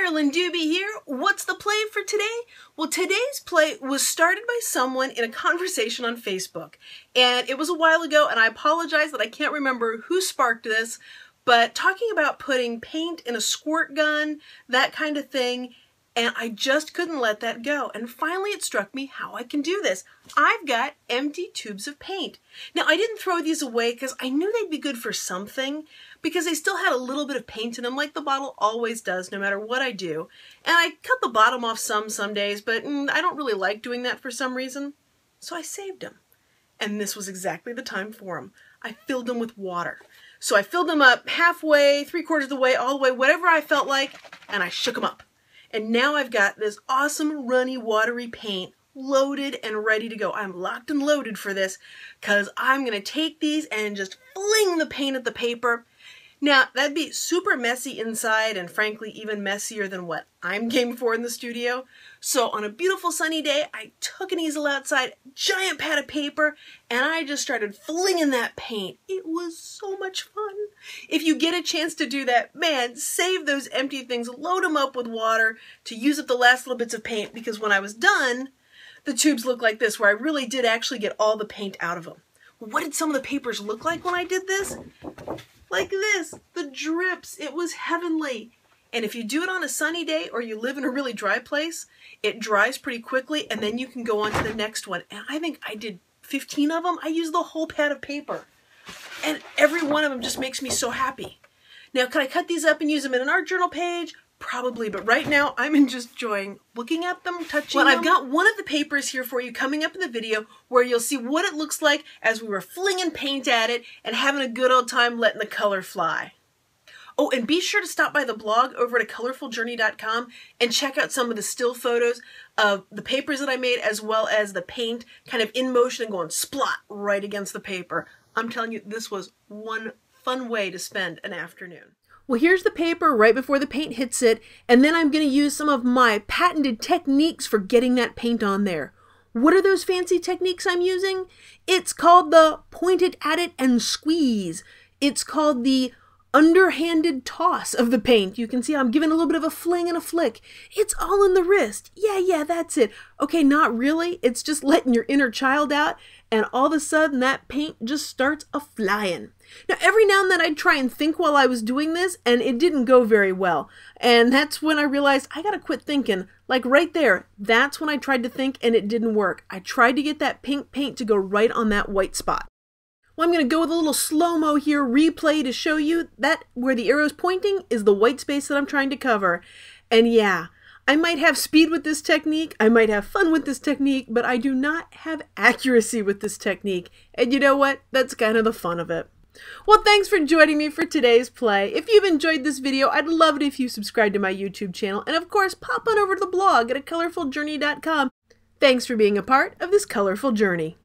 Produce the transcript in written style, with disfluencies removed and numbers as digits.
Carolyn Dube here. What's the play for today? Well, today's play was started by someone in a conversation on Facebook. And it was a while ago, and I apologize that I can't remember who sparked this, but talking about putting paint in a squirt gun, that kind of thing, and I just couldn't let that go. And finally it struck me how I can do this. I've got empty tubes of paint. Now, I didn't throw these away because I knew they'd be good for something, because they still had a little bit of paint in them, like the bottle always does, no matter what I do. And I cut the bottom off some days, but I don't really like doing that for some reason. So I saved them. And this was exactly the time for them. I filled them with water. So I filled them up halfway, 3/4 of the way, all the way, whatever I felt like, and I shook them up. And now I've got this awesome, runny, watery paint loaded and ready to go. I'm locked and loaded for this because I'm going to take these and just fling the paint at the paper. Now, that'd be super messy inside and frankly even messier than what I'm game for in the studio. So on a beautiful sunny day, I took an easel outside, giant pad of paper, and I just started flinging that paint. It was so much fun. If you get a chance to do that, man, save those empty things, load them up with water to use up the last little bits of paint, because when I was done, the tubes look like this, where I really did actually get all the paint out of them. Well, what did some of the papers look like when I did this? Like this, the drips. It was heavenly. And if you do it on a sunny day or you live in a really dry place, it dries pretty quickly and then you can go on to the next one. And I think I did 15 of them. I used the whole pad of paper. And every one of them just makes me so happy. Now, can I cut these up and use them in an art journal page? Probably, but right now I'm just enjoying looking at them, touching them. Well, I've got one of the papers here for you coming up in the video where you'll see what it looks like as we were flinging paint at it and having a good old time letting the color fly. Oh, and be sure to stop by the blog over at colorfuljourney.com and check out some of the still photos of the papers that I made, as well as the paint kind of in motion and going splot right against the paper. I'm telling you, this was one fun way to spend an afternoon. Well, here's the paper right before the paint hits it, and then I'm going to use some of my patented techniques for getting that paint on there. What are those fancy techniques I'm using? It's called the point it at it and squeeze. It's called the underhanded toss of the paint. You can see I'm giving a little bit of a fling and a flick. It's all in the wrist. Yeah, that's it. Okay, not really. It's just letting your inner child out, and all of a sudden that paint just starts a-flying. Now, every now and then I'd try and think while I was doing this, and it didn't go very well. And that's when I realized I gotta quit thinking. Like right there, that's when I tried to think and it didn't work. I tried to get that pink paint to go right on that white spot. Well, I'm going to go with a little slow-mo here, replay, to show you that where the arrow's pointing is the white space that I'm trying to cover. And yeah, I might have speed with this technique, I might have fun with this technique, but I do not have accuracy with this technique. And you know what? That's kind of the fun of it. Well, thanks for joining me for today's play. If you've enjoyed this video, I'd love it if you subscribe to my YouTube channel. And of course, pop on over to the blog at colorfuljourney.com. Thanks for being a part of this colorful journey.